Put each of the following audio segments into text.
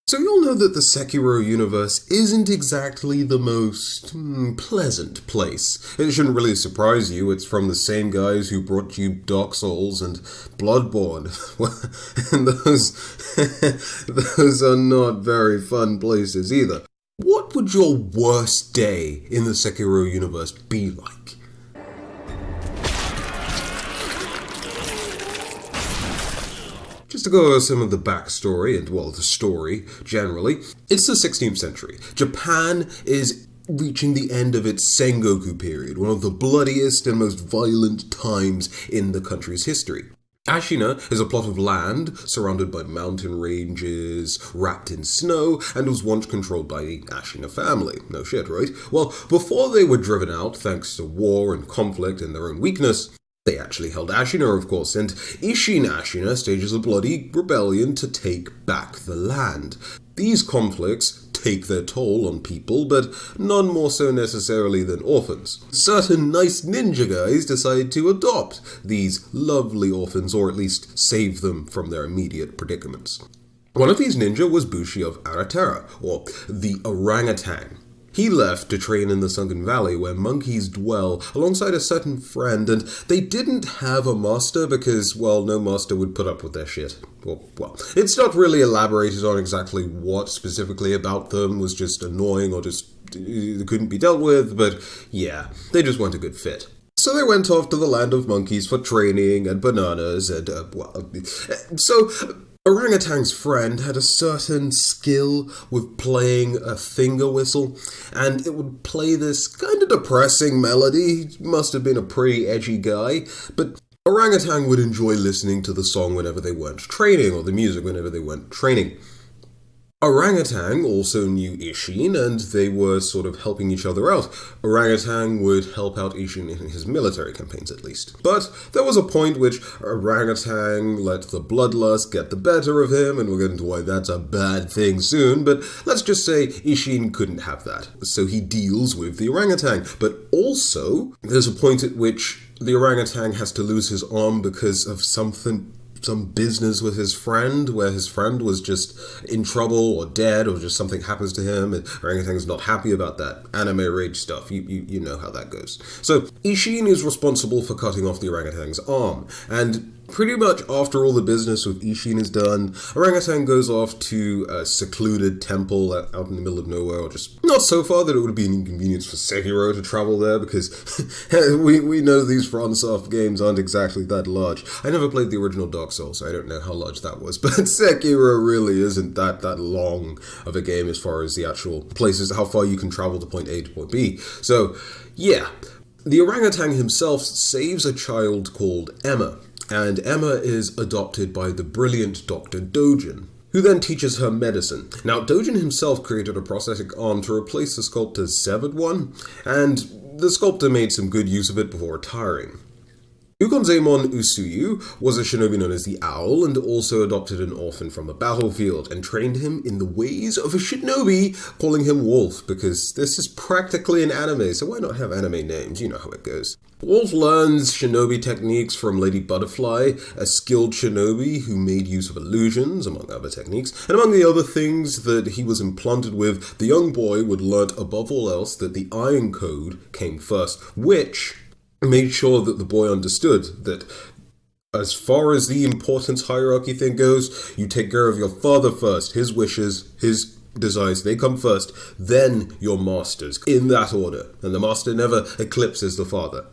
So you'll know that the Sekiro universe isn't exactly the most pleasant place. It shouldn't really surprise you, it's from the same guys who brought you Dark Souls and Bloodborne. And those are not very fun places either. What would your worst day in the Sekiro universe be like? Just to go over some of the backstory and, well, the story generally, it's the 16th century. Japan is reaching the end of its Sengoku period, one of the bloodiest and most violent times in the country's history. Ashina is a plot of land surrounded by mountain ranges, wrapped in snow, and was once controlled by the Ashina family. No shit, right? Well, before they were driven out, thanks to war and conflict and their own weakness, they actually held Ashina, of course, and Ishin Ashina stages a bloody rebellion to take back the land. These conflicts take their toll on people, but none more so necessarily than orphans. Certain nice ninja guys decide to adopt these lovely orphans, or at least save them from their immediate predicaments. One of these ninja was Bushi of Aratera, or the orangutan. He left to train in the Sunken Valley, where monkeys dwell, alongside a certain friend, and they didn't have a master because, well, no master would put up with their shit. Well, it's not really elaborated on exactly what specifically about them was just annoying or just couldn't be dealt with, but yeah, they just weren't a good fit. So they went off to the land of monkeys for training and bananas and, Orangutan's friend had a certain skill with playing a finger whistle, and it would play this kind of depressing melody. He must have been a pretty edgy guy, but Orangutan would enjoy listening to the song whenever they weren't training, or the music whenever they weren't training. Orangutan also knew Ishin, and they were sort of helping each other out. Orangutan would help out Ishin in his military campaigns, at least. But there was a point which Orangutan let the bloodlust get the better of him, and we'll get into why that's a bad thing soon, but let's just say Ishin couldn't have that. So he deals with the orangutan. But also, there's a point at which the orangutan has to lose his arm because of some business with his friend, where his friend was just in trouble or dead, or just something happens to him, and orangutan's not happy about that. Anime rage stuff, you know how that goes. So Ishin is responsible for cutting off the orangutan's arm, and pretty much after all the business with Ishin is done, orangutan goes off to a secluded temple out in the middle of nowhere, or just not so far that it would be an inconvenience for Sekiro to travel there, because we know these FromSoft games aren't exactly that large. I never played the original Dark Souls, so I don't know how large that was, but Sekiro really isn't that long of a game as far as the actual places, how far you can travel to point A to point B. So, yeah. The orangutan himself saves a child called Emma, and Emma is adopted by the brilliant Dr. Dojin, who then teaches her medicine. Now, Dojin himself created a prosthetic arm to replace the sculptor's severed one, and the sculptor made some good use of it before retiring. Ukonzemon Usuyu was a shinobi known as the Owl, and also adopted an orphan from the battlefield, and trained him in the ways of a shinobi, calling him Wolf, because this is practically an anime, so why not have anime names? You know how it goes. Wolf learns shinobi techniques from Lady Butterfly, a skilled shinobi who made use of illusions, among other techniques, and among the other things that he was implanted with, the young boy would learn above all else that the Iron Code came first, which made sure that the boy understood that as far as the importance hierarchy thing goes, you take care of your father first, his wishes, his desires, they come first, then your masters, in that order, and the master never eclipses the father.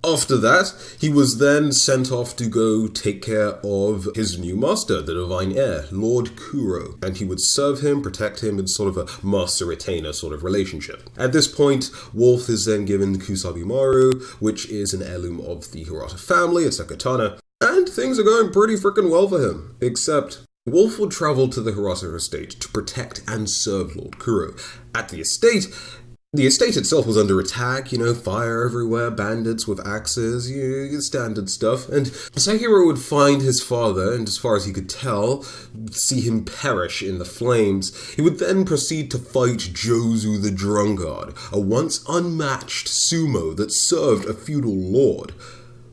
After that, he was then sent off to go take care of his new master, the divine heir, Lord Kuro, and he would serve him, protect him in sort of a master-retainer sort of relationship. At this point, Wolf is then given Kusabimaru, which is an heirloom of the Hirata family, it's a katana, and things are going pretty freaking well for him, except Wolf would travel to the Hirata estate to protect and serve Lord Kuro. At the estate itself was under attack, fire everywhere, bandits with axes, standard stuff, and Sekiro would find his father, and as far as he could tell, see him perish in the flames. He would then proceed to fight Jozu the Drunkard, a once unmatched sumo that served a feudal lord.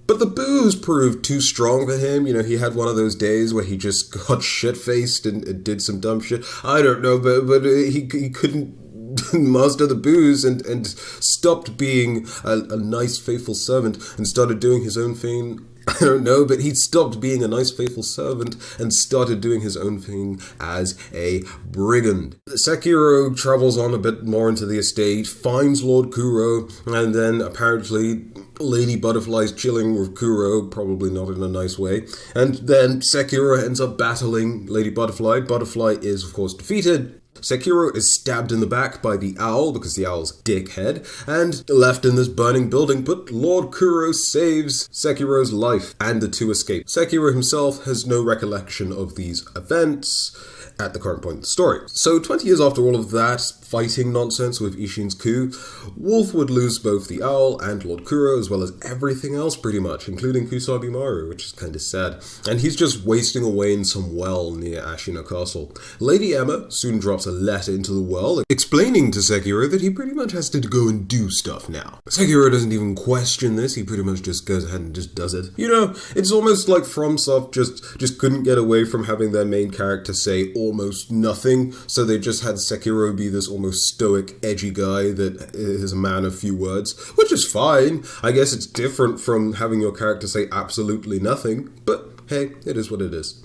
But the booze proved too strong for him. He had one of those days where he just got shit-faced and did some dumb shit. I don't know, but he couldn't master the booze and stopped being a nice, faithful servant and started doing his own thing. I don't know, but he stopped being a nice, faithful servant and started doing his own thing as a brigand. Sekiro travels on a bit more into the estate, finds Lord Kuro, and then apparently Lady Butterfly's chilling with Kuro, probably not in a nice way. And then Sekiro ends up battling Lady Butterfly. Butterfly is, of course, defeated. Sekiro is stabbed in the back by the owl, because the owl's dickhead, and left in this burning building, but Lord Kuro saves Sekiro's life, and the two escape. Sekiro himself has no recollection of these events at the current point in the story. So 20 years after all of that fighting nonsense with Ishin's coup, Wolf would lose both the owl and Lord Kuro, as well as everything else pretty much, including Kusabi Maru, which is kind of sad. And he's just wasting away in some well near Ashina Castle. Lady Emma soon drops a letter into the well, explaining to Sekiro that he pretty much has to go and do stuff now. Sekiro doesn't even question this, he pretty much just goes ahead and just does it. It's almost like FromSoft just couldn't get away from having their main character say almost nothing, so they just had Sekiro be this almost stoic, edgy guy that is a man of few words, which is fine. I guess it's different from having your character say absolutely nothing, but hey, it is what it is.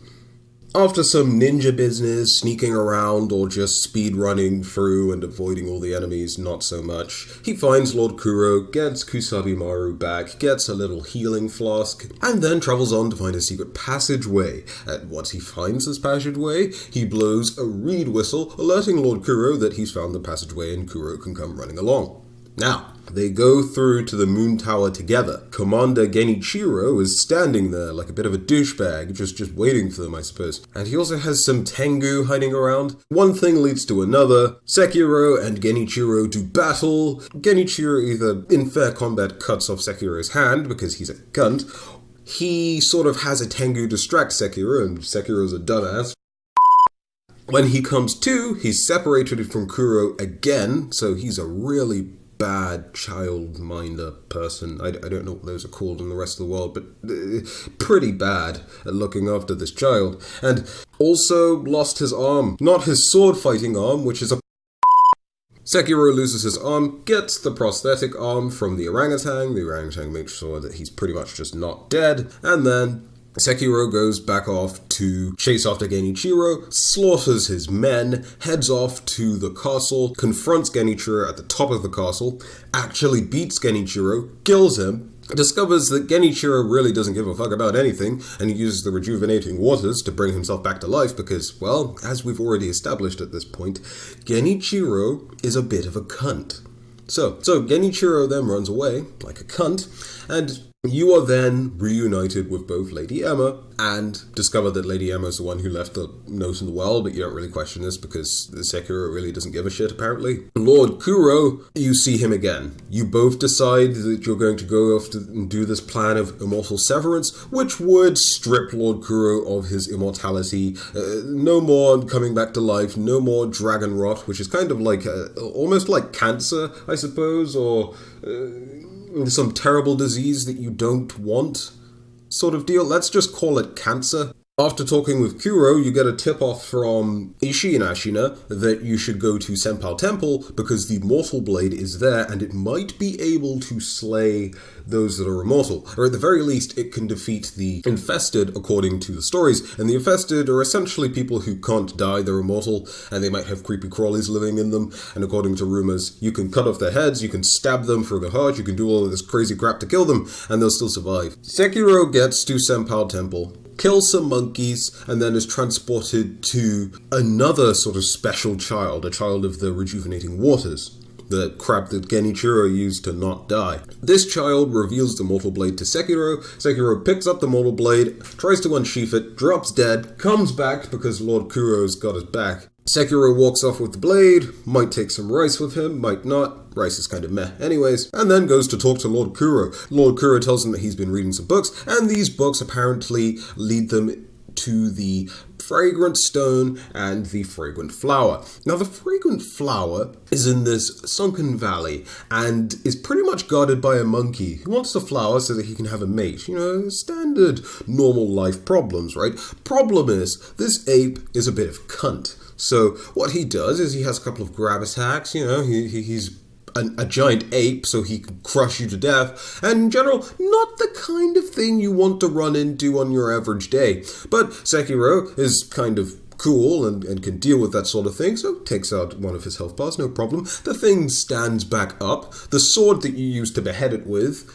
After some ninja business, sneaking around or just speed running through and avoiding all the enemies, not so much, he finds Lord Kuro, gets Kusabi Maru back, gets a little healing flask, and then travels on to find a secret passageway. And once he finds this passageway, he blows a reed whistle, alerting Lord Kuro that he's found the passageway and Kuro can come running along. Now, they go through to the moon tower together. Commander Genichiro is standing there like a bit of a douchebag, just waiting for them, I suppose. And he also has some Tengu hiding around. One thing leads to another. Sekiro and Genichiro do battle. Genichiro either in fair combat cuts off Sekiro's hand because he's a cunt. He sort of has a Tengu distract Sekiro, and Sekiro's a dumbass. When he comes to, he's separated from Kuro again, so he's a really bad childminder person. I don't know what those are called in the rest of the world, but pretty bad at looking after this child. And also lost his arm. Not his sword fighting arm, which is a... Sekiro loses his arm, gets the prosthetic arm from the orangutan. The orangutan makes sure that he's pretty much just not dead, and then Sekiro goes back off to chase after Genichiro, slaughters his men, heads off to the castle, confronts Genichiro at the top of the castle, actually beats Genichiro, kills him, discovers that Genichiro really doesn't give a fuck about anything, and he uses the rejuvenating waters to bring himself back to life because, well, as we've already established at this point, Genichiro is a bit of a cunt. So Genichiro then runs away, like a cunt, and you are then reunited with both Lady Emma and discover that Lady Emma is the one who left the note in the well, but you don't really question this because the Sekiro really doesn't give a shit, apparently. Lord Kuro, you see him again. You both decide that you're going to go off and do this plan of immortal severance, which would strip Lord Kuro of his immortality. No more coming back to life, no more dragon rot, which is kind of like, almost like cancer, I suppose, or... some terrible disease that you don't want sort of deal. Let's just call it cancer. After talking with Kuro, you get a tip-off from Ishii and Ashina that you should go to Senpal Temple because the Mortal Blade is there and it might be able to slay those that are immortal. Or at the very least, it can defeat the infested according to the stories. And the infested are essentially people who can't die, they're immortal, and they might have creepy crawlies living in them. And according to rumors, you can cut off their heads, you can stab them through the heart, you can do all of this crazy crap to kill them, and they'll still survive. Sekiro gets to Senpal Temple, kills some monkeys, and then is transported to another sort of special child, a child of the rejuvenating waters. The crap that Genichiro used to not die. This child reveals the Mortal Blade to Sekiro. Sekiro picks up the Mortal Blade, tries to unsheath it, drops dead, comes back because Lord Kuro's got his back. Sekiro walks off with the blade, might take some rice with him, might not. Rice is kind of meh anyways, and then goes to talk to Lord Kuro. Lord Kuro tells him that he's been reading some books, and these books apparently lead them to the fragrant stone and the fragrant flower. Now, the fragrant flower is in this sunken valley and is pretty much guarded by a monkey who wants the flower so that he can have a mate. You know, standard normal life problems, right? Problem is, this ape is a bit of a cunt. So what he does is he has a couple of grab attacks, you know, he's a giant ape, so he can crush you to death, and in general, not the kind of thing you want to run into on your average day. But Sekiro is kind of cool and can deal with that sort of thing, so takes out one of his health bars, no problem. The thing stands back up. The sword that you used to behead it with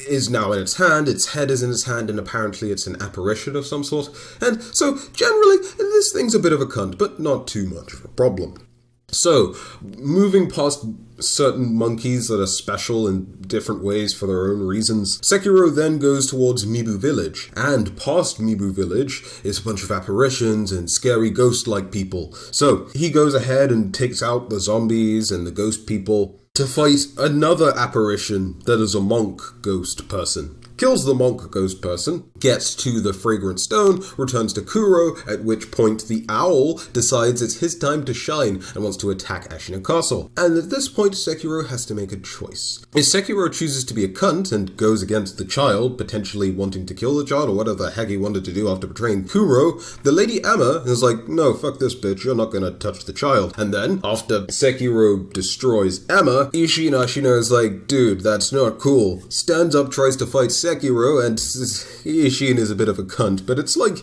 is now in its hand, its head is in its hand, and apparently it's an apparition of some sort. And so, generally, this thing's a bit of a cunt, but not too much of a problem. So, moving past certain monkeys that are special in different ways for their own reasons, Sekiro then goes towards Mibu Village, and past Mibu Village is a bunch of apparitions and scary ghost-like people. So, he goes ahead and takes out the zombies and the ghost people to fight another apparition that is a monk ghost person. Kills the monk ghost person, gets to the fragrant stone, returns to Kuro, at which point the owl decides it's his time to shine and wants to attack Ashina Castle. And at this point, Sekiro has to make a choice. If Sekiro chooses to be a cunt and goes against the child, potentially wanting to kill the child or whatever the heck he wanted to do after betraying Kuro, the Lady Emma is like, no, fuck this bitch, you're not gonna touch the child. And then, after Sekiro destroys Emma, Ashina is like, dude, that's not cool. Stands up, tries to fight Sekiro, and Ishin is a bit of a cunt, but it's like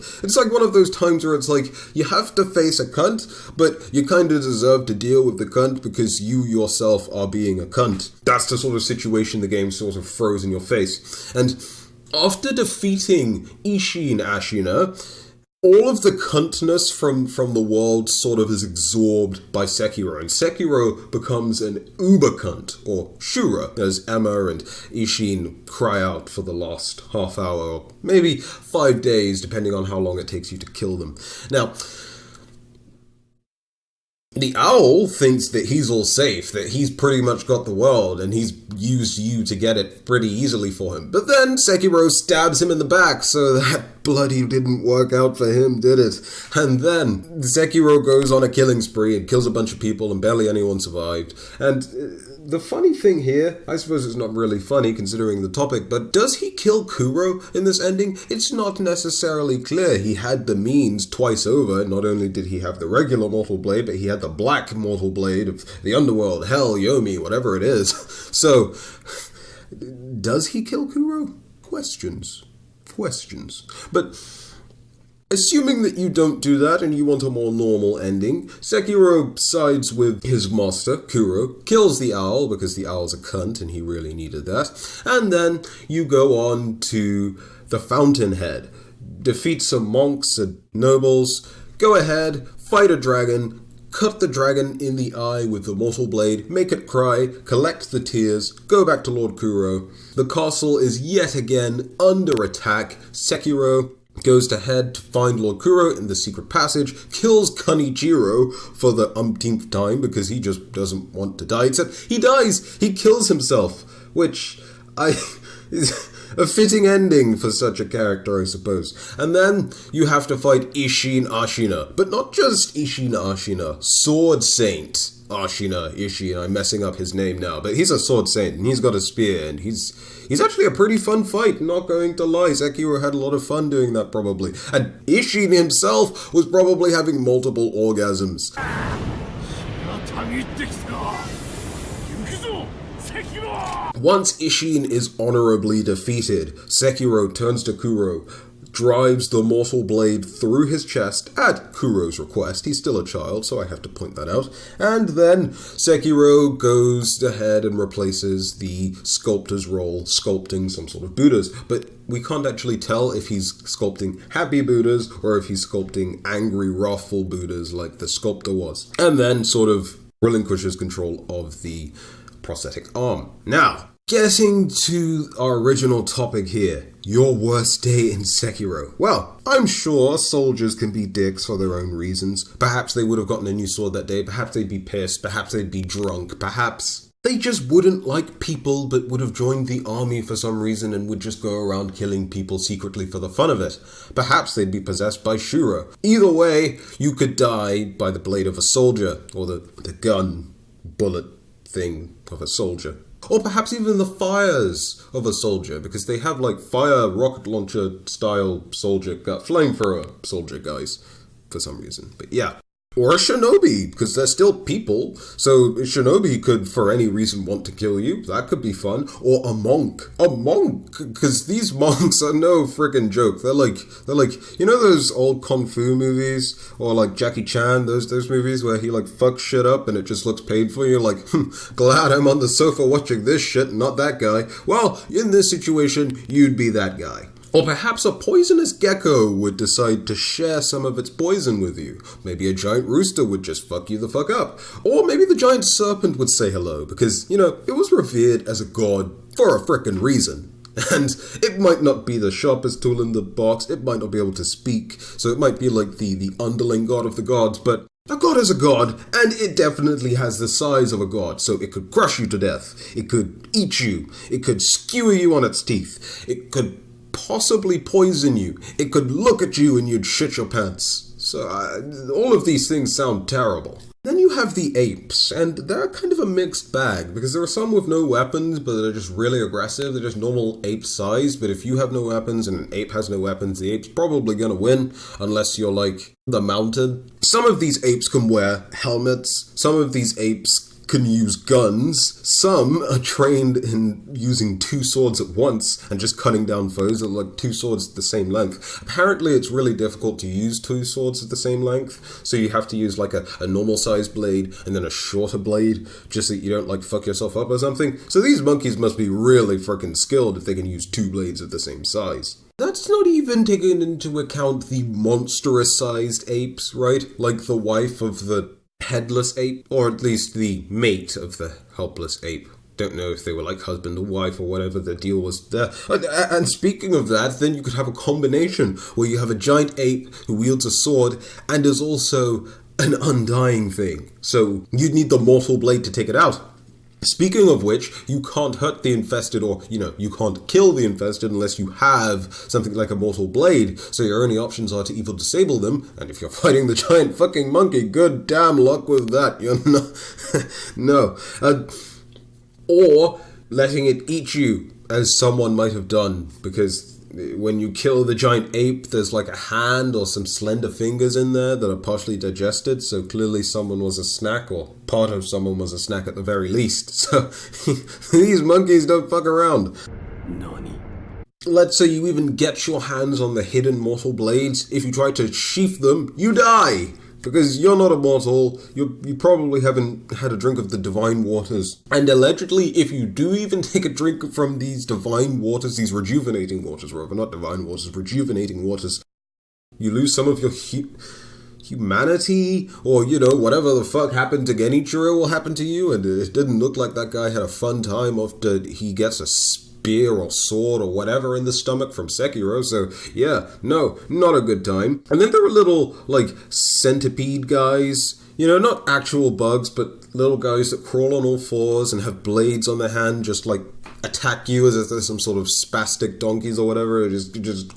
one of those times where it's like, you have to face a cunt, but you kind of deserve to deal with the cunt because you yourself are being a cunt. That's the sort of situation the game sort of throws in your face. And after defeating Ishin Ashina, all of the cuntness from the world sort of is absorbed by Sekiro, and Sekiro becomes an uber cunt, or Shura, as Emma and Ishin cry out for the last half hour, or maybe 5 days, depending on how long it takes you to kill them. Now, the owl thinks that he's all safe, that he's pretty much got the world, and he's used you to get it pretty easily for him. But then Sekiro stabs him in the back, so that bloody didn't work out for him, did it? And then Sekiro goes on a killing spree and kills a bunch of people, and barely anyone survived. And the funny thing here, I suppose it's not really funny considering the topic, but does he kill Kuro in this ending? It's not necessarily clear. He had the means twice over. Not only did he have the regular mortal blade, but he had the black mortal blade of the underworld, hell, Yomi, whatever it is. So, does he kill Kuro? Questions. But assuming that you don't do that and you want a more normal ending, Sekiro sides with his master, Kuro, kills the owl because the owl's a cunt and he really needed that, and then you go on to the Fountainhead, defeat some monks and nobles, go ahead, fight a dragon, cut the dragon in the eye with the mortal blade, make it cry, collect the tears, go back to Lord Kuro. The castle is yet again under attack. Sekiro goes ahead to find Lord Kuro in the secret passage, kills Kanijiro for the umpteenth time because he just doesn't want to die, except he dies, he kills himself, which is a fitting ending for such a character, I suppose. And then you have to fight Ishin Ashina, but not just Ishin Ashina, Sword Saint Ashina, Ishin, I'm messing up his name now, but he's a sword saint, and he's got a spear, and he's actually a pretty fun fight, not going to lie. Sekiro had a lot of fun doing that, probably. And Ishin himself was probably having multiple orgasms. Once Ishin is honorably defeated, Sekiro turns to Kuro, drives the mortal blade through his chest at Kuro's request. He's still a child, so I have to point that out. And then Sekiro goes ahead and replaces the sculptor's role, sculpting some sort of Buddhas. But we can't actually tell if he's sculpting happy Buddhas or if he's sculpting angry, wrathful Buddhas like the sculptor was. And then sort of relinquishes control of the prosthetic arm. Now, getting to our original topic here, your worst day in Sekiro. Well, I'm sure soldiers can be dicks for their own reasons. Perhaps they would have gotten a new sword that day, perhaps they'd be pissed, perhaps they'd be drunk, perhaps They just wouldn't like people, but would have joined the army for some reason and would just go around killing people secretly for the fun of it. Perhaps they'd be possessed by Shura. Either way, you could die by the blade of a soldier, or the gun, bullet thing of a soldier. Or perhaps even the fires of a soldier, because they have like fire rocket launcher style soldier, flamethrower soldier guys, for some reason. But yeah. Or a shinobi, because they're still people, so a shinobi could, for any reason, want to kill you. That could be fun. Or a monk. A monk, because these monks are no friggin' joke. They're like, you know those old kung fu movies? Or like Jackie Chan, those movies where he like fucks shit up and it just looks painful? You're like, glad I'm on the sofa watching this shit, not that guy. Well, in this situation, you'd be that guy. Or perhaps a poisonous gecko would decide to share some of its poison with you. Maybe a giant rooster would just fuck you the fuck up. Or maybe the giant serpent would say hello, because, you know, it was revered as a god for a frickin' reason. And it might not be the sharpest tool in the box, it might not be able to speak, so it might be like the underling god of the gods, but a god is a god, and it definitely has the size of a god, so it could crush you to death, it could eat you, it could skewer you on its teeth, it could possibly poison you. It could look at you and you'd shit your pants. So all of these things sound terrible. Then you have the apes, and they're kind of a mixed bag, because there are some with no weapons, but they're just really aggressive. They're just normal ape size, but if you have no weapons and an ape has no weapons, the ape's probably gonna win, unless you're like the mountain. Some of these apes can wear helmets. Some of these apes can use guns. Some are trained in using two swords at once and just cutting down foes that are like two swords the same length. Apparently it's really difficult to use two swords at the same length, so you have to use like a normal sized blade and then a shorter blade just so you don't like fuck yourself up or something. So these monkeys must be really freaking skilled if they can use two blades of the same size. That's not even taking into account the monstrous sized apes, right? Like the wife of the headless ape, or at least the mate of the helpless ape. Don't know if they were like husband or wife or whatever the deal was there. And speaking of that, then you could have a combination where you have a giant ape who wields a sword and is also an undying thing. So you'd need the mortal blade to take it out. Speaking of which, you can't hurt the infested, or, you know, you can't kill the infested unless you have something like a mortal blade, so your only options are to either disable them, and if you're fighting the giant fucking monkey, good damn luck with that, you're or letting it eat you, as someone might have done, because when you kill the giant ape, there's like a hand or some slender fingers in there that are partially digested, so clearly someone was a snack, or part of someone was a snack at the very least. So these monkeys don't fuck around. Nani? Let's say you even get your hands on the hidden mortal blades. If you try to sheath them, you die! Because you're not immortal, you probably haven't had a drink of the divine waters. And allegedly, if you do even take a drink from these divine waters, these rejuvenating waters rather, not divine waters, rejuvenating waters, you lose some of your humanity, or, you know, whatever the fuck happened to Genichiro will happen to you, and it didn't look like that guy had a fun time after he gets a spear or sword or whatever in the stomach from Sekiro, so yeah, no, not a good time. And then there are little, like, centipede guys, you know, not actual bugs, but little guys that crawl on all fours and have blades on their hand, just, like, attack you as if they're some sort of spastic donkeys or whatever, or just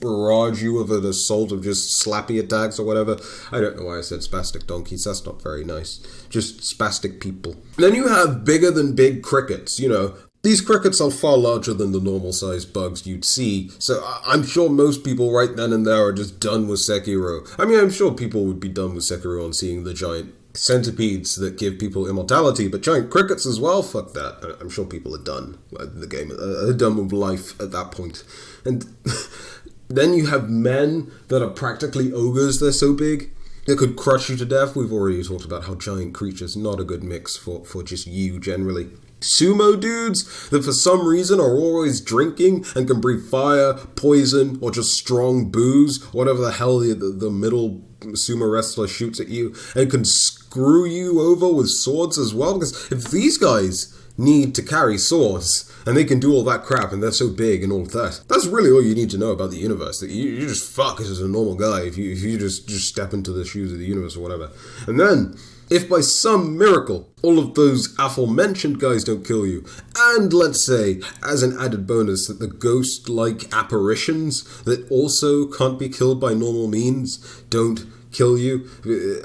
barrage you with an assault of just slappy attacks or whatever. I don't know why I said spastic donkeys, that's not very nice. Just spastic people. Then you have bigger than big crickets, you know. These crickets are far larger than the normal-sized bugs you'd see, so I'm sure most people right then and there are just done with Sekiro. I mean, I'm sure people would be done with Sekiro on seeing the giant centipedes that give people immortality, but giant crickets as well? Fuck that. I'm sure people are done with the game, are done with life at that point. And then you have men that are practically ogres, they're so big. They could crush you to death. We've already talked about how giant creatures, not a good mix for just you generally. Sumo dudes that for some reason are always drinking and can breathe fire, poison, or just strong booze, whatever the hell the middle sumo wrestler shoots at you, and can screw you over with swords as well, because if these guys need to carry swords, and they can do all that crap, and they're so big and all of that. That's really all you need to know about the universe. That you just fuck as a normal guy if you just step into the shoes of the universe or whatever. And then, if by some miracle all of those aforementioned guys don't kill you, and let's say, as an added bonus, that the ghost-like apparitions that also can't be killed by normal means don't kill you,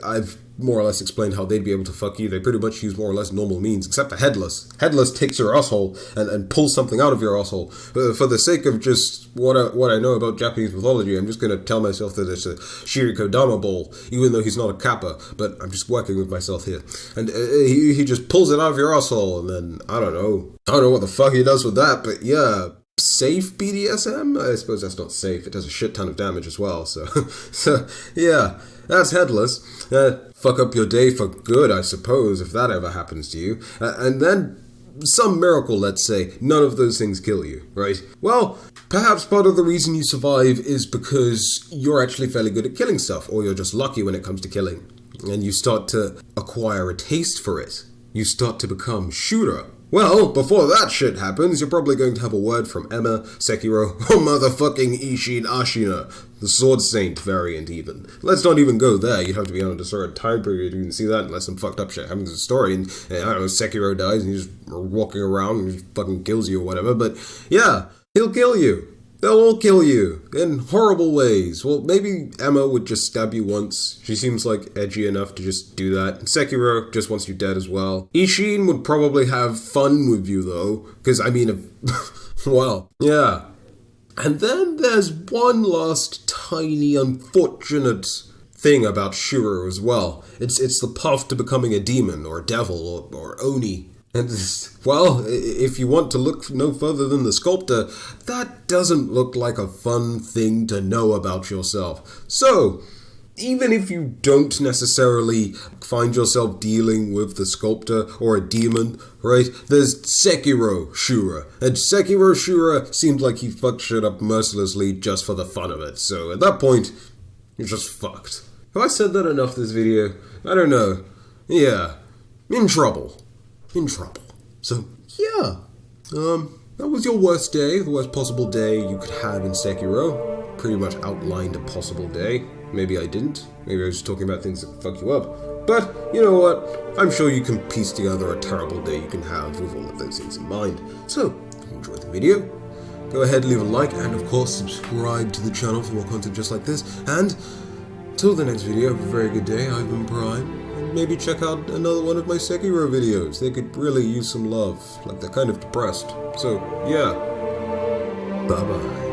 I've more or less explained how they'd be able to fuck you. They pretty much use more or less normal means, except for Headless. Headless takes your asshole and pulls something out of your asshole. For the sake of just what I know about Japanese mythology, I'm just going to tell myself that it's a Shirikodama ball, even though he's not a kappa, but I'm just working with myself here. And he just pulls it out of your asshole, and then, I don't know what the fuck he does with that, but yeah. Safe BDSM? I suppose that's not safe. It does a shit ton of damage as well, so yeah, that's Headless. Fuck up your day for good, I suppose, if that ever happens to you. And then, some miracle, let's say, none of those things kill you, right? Well, perhaps part of the reason you survive is because you're actually fairly good at killing stuff, or you're just lucky when it comes to killing. And you start to acquire a taste for it. You start to become shooter. Well, before that shit happens, you're probably going to have a word from Emma, Sekiro, or motherfucking Ishin Ashina, the Sword Saint variant even. Let's not even go there. You'd have to be on a certain time period to even see that unless some fucked up shit happens in the story and I don't know, Sekiro dies and he's just walking around and he just fucking kills you or whatever, but yeah, he'll kill you. They'll all kill you in horrible ways. Well, maybe Emma would just stab you once. She seems like edgy enough to just do that. Sekiro just wants you dead as well. Ishin would probably have fun with you though, because I mean, well, yeah. And then there's one last tiny unfortunate thing about Shuro as well. It's the path to becoming a demon or a devil or Oni. And, well, if you want to look no further than the sculptor, that doesn't look like a fun thing to know about yourself. So, even if you don't necessarily find yourself dealing with the sculptor or a demon, right, there's Sekiro Shura. And Sekiro Shura seemed like he fucked shit up mercilessly just for the fun of it. So, at that point, you're just fucked. Have I said that enough this video? I don't know. Yeah. In trouble. So, yeah. That was your worst day, the worst possible day you could have in Sekiro. Pretty much outlined a possible day. Maybe I didn't. Maybe I was just talking about things that fuck you up. But, you know what? I'm sure you can piece together a terrible day you can have with all of those things in mind. So, if you enjoyed the video, go ahead, leave a like, and of course, subscribe to the channel for more content just like this. And, till the next video, have a very good day. I've been Prime. Maybe check out another one of my Sekiro videos. They could really use some love. Like, they're kind of depressed. So, yeah. Bye-bye.